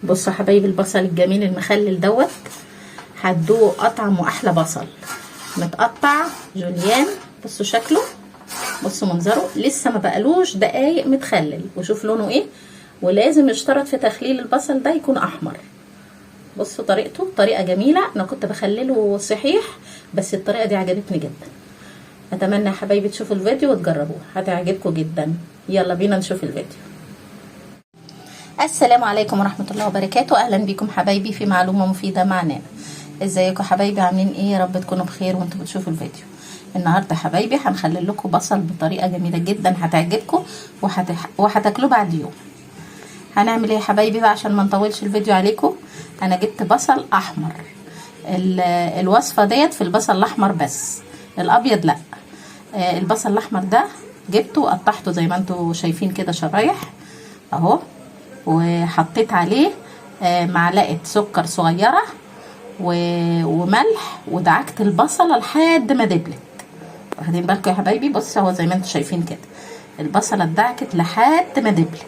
بصوا يا حبايبي البصل الجميل المخلل دوت، هتدوقوا اطعم واحلى بصل متقطع جوليان. بصوا شكله، بصوا منظره، لسه ما بقالوش دقايق متخلل، وشوف لونه ايه. ولازم يشترط في تخليل البصل ده يكون احمر. بصوا طريقته طريقه جميله، انا كنت بخلله صحيح بس الطريقه دي عجبتني جدا. اتمنى يا حبايبي تشوفوا الفيديو وتجربوه، هتعجبكم جدا. يلا بينا نشوف الفيديو. السلام عليكم ورحمه الله وبركاته، اهلا بكم حبايبي في معلومه مفيده مع نانا. ازيكم حبايبي، عاملين ايه؟ يا رب تكونوا بخير وانتم بتشوفوا الفيديو. النهارده حبايبي هنخلل لكم بصل بطريقه جميله جدا هتعجبكم وهتاكلوه بعد يوم. هنعمل ايه يا حبايبي بقى عشان ما نطولش الفيديو عليكم؟ انا جبت بصل احمر. الوصفه ديت في البصل الاحمر بس، الابيض لا. البصل الاحمر ده جبته وقطعته زي ما انتم شايفين كده شرايح اهو، وحطيت عليه معلقه سكر صغيره وملح، ودعكت البصله لحد ما دبلت. واخدين بالكم يا حبايبي؟ بصوا اهو زي ما انتم شايفين كده البصله اتدعكت لحد ما دبلت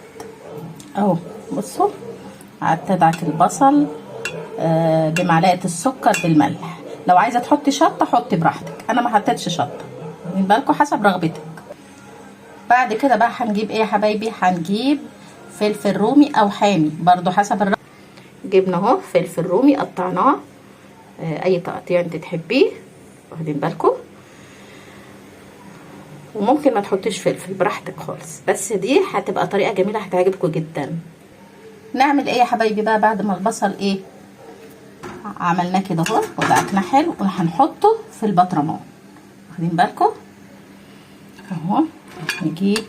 اهو. بصوا قعدت ادعك البصل بمعلقه السكر بالملح. لو عايزه تحطي شطه حطي براحتك، انا ما حطيتش شطه، واخدين بالكم؟ حسب رغبتك. بعد كده بقى هنجيب ايه يا حبايبي؟ هنجيب فلفل رومي او حامي برضو حسب الرغبه. جبنا اهو فلفل رومي قطعناه اي تقطيع انت تحبيه، واخدين بالكم؟ وممكن ما تحطيش فلفل براحتك خالص، بس دي هتبقى طريقه جميله هتعجبكم جدا. نعمل ايه يا حبايبي بقى بعد ما البصل ايه عملناه كده اهو ودعكناه حلو؟ وهنحطه في البطرمان، واخدين بالكم؟ اهو نجيب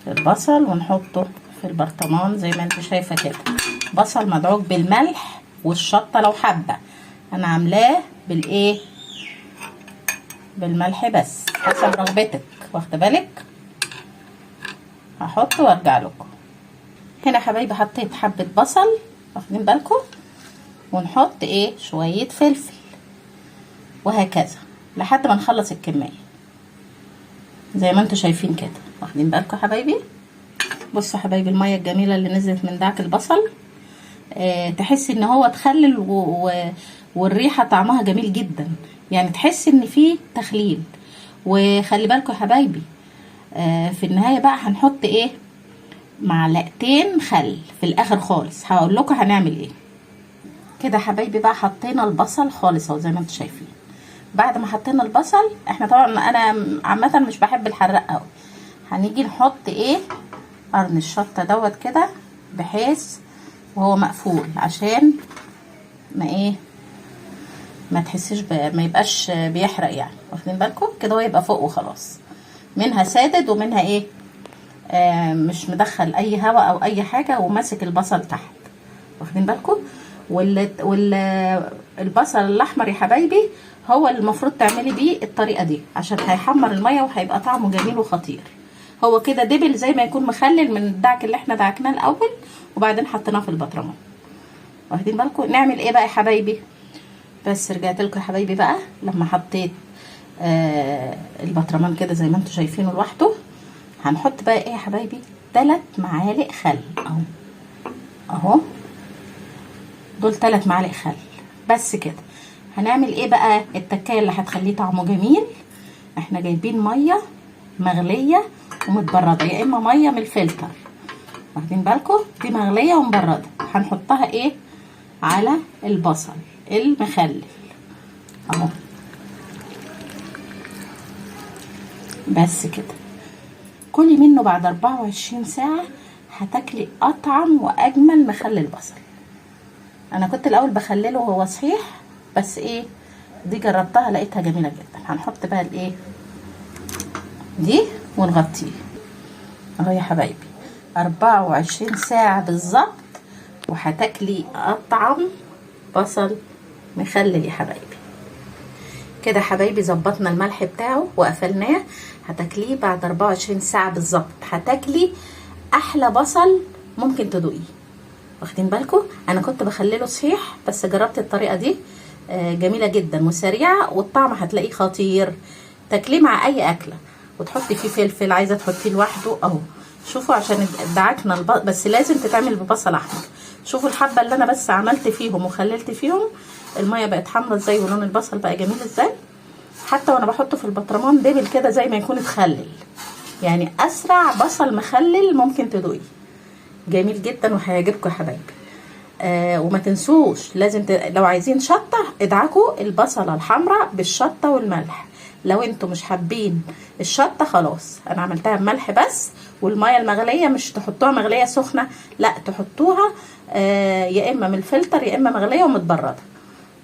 البصل ونحطه في البرطمان زي ما انت شايفه كده. بصل مدعوك بالملح والشطه لو حابه، انا عاملاه بالايه؟ بالملح بس حسب رغبتك، واخده بالك؟ هحط وارجع لكم. هنا حبايبي حطيت حبه بصل، واخدين بالكم؟ ونحط ايه؟ شويه فلفل، وهكذا لحد ما نخلص الكميه زي ما انتم شايفين كده، واخدين بالكم يا حبايبي؟ بصوا حبايبي الميه الجميله اللي نزلت من دعك البصل، تحسي ان هو اتخلل والريحه طعمها جميل جدا، يعني تحسي ان فيه تخليل. وخلي بالكم يا حبايبي في النهايه بقى هنحط ايه؟ معلقتين خل في الاخر خالص، هقول لكم هنعمل ايه. كده حبايبي بقى حطينا البصل خالص اهو زي ما انتم شايفين. بعد ما حطينا البصل، احنا طبعا انا عامه مش بحب الحراق قوي، هنيجي نحط ايه؟ قرن الشطه دوت كده بحيث وهو مقفول عشان ما ايه؟ ما تحسيش ما يبقاش بيحرق يعني، واخدين بالكم؟ كده هو يبقى فوق وخلاص، منها سادد ومنها ايه؟ مش مدخل اي هواء او اي حاجه وماسك البصل تحت، واخدين بالكم؟ البصل الاحمر يا حبايبي هو اللي المفروض تعملي بيه الطريقه دي عشان هيحمر الميه وهيبقى طعمه جميل وخطير. هو كده دبل زي ما يكون مخلل من الدعك اللي احنا دعكناه الاول وبعدين حطيناه في البطرمان، واخدين بالكم؟ نعمل ايه بقى يا حبايبي؟ بس رجعت لكم يا حبايبي بقى لما حطيت البطرمان كده زي ما انتم شايفينه لوحده. هنحط بقى ايه يا حبايبي؟ 3 معالق خل اهو اهو، دول 3 معالق خل بس كده. هنعمل ايه بقى؟ التكايه اللي هتخليه طعمه جميل، احنا جايبين ميه مغليه ومتبرده، يا اما ميه من الفلتر، واخدين بالكم؟ دي مغليه ومبرده، هنحطها ايه؟ على البصل المخلل اهو بس كده. كلي منه بعد 24 ساعه هتاكلي اطعم واجمل مخلل بصل. انا كنت الاول بخلله وهو صحيح، بس ايه دي جربتها لقيتها جميله جدا. هنحط بقى الايه دي ونغطيه اهو يا حبايبي 24 ساعه بالظبط، وهتاكلي اطعم بصل مخلل يا حبايبي. كده حبايبي ظبطنا الملح بتاعه وقفلناه، هتاكليه بعد 24 ساعه بالظبط، هتاكلي احلى بصل ممكن تدوقيه، واخدين بالكم؟ انا كنت بخلله صحيح بس جربت الطريقه دي جميله جدا وسريعه، والطعم هتلاقيه خطير. تاكليه مع اي اكله وتحطي فيه فلفل، عايزه تحطيه لوحده اهو. شوفوا عشان ادعكنا بس لازم تتعمل ببصل احمر. شوفوا الحبه اللي انا بس عملت فيهم وخللت فيهم، الميه بقت حمرا ازاي ولون البصل بقى جميل ازاي. حتى وانا بحطه في البطرمان دبل كده زي ما يكون اتخلل، يعني اسرع بصل مخلل ممكن تدوقيه. جميل جدا وهيعجبكم يا حبايبي. وما تنسوش لازم لو عايزين شطه ادعكوا البصله الحمراء بالشطه والملح. لو انتوا مش حابين الشطه خلاص، انا عملتها بملح بس. والميه المغليه مش تحطوها مغليه سخنه، لا تحطوها يا اما من الفلتر يا اما مغليه ومتبرده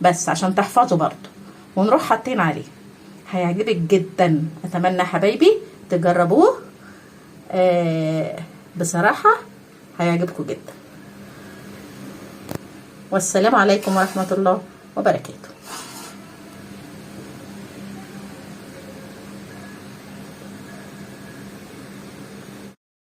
بس عشان تحفظوا برضو، ونروح حاطين عليه. هيعجبك جدا. اتمنى حبايبي تجربوه، بصراحه هيعجبكم جدا. والسلام عليكم ورحمه الله وبركاته.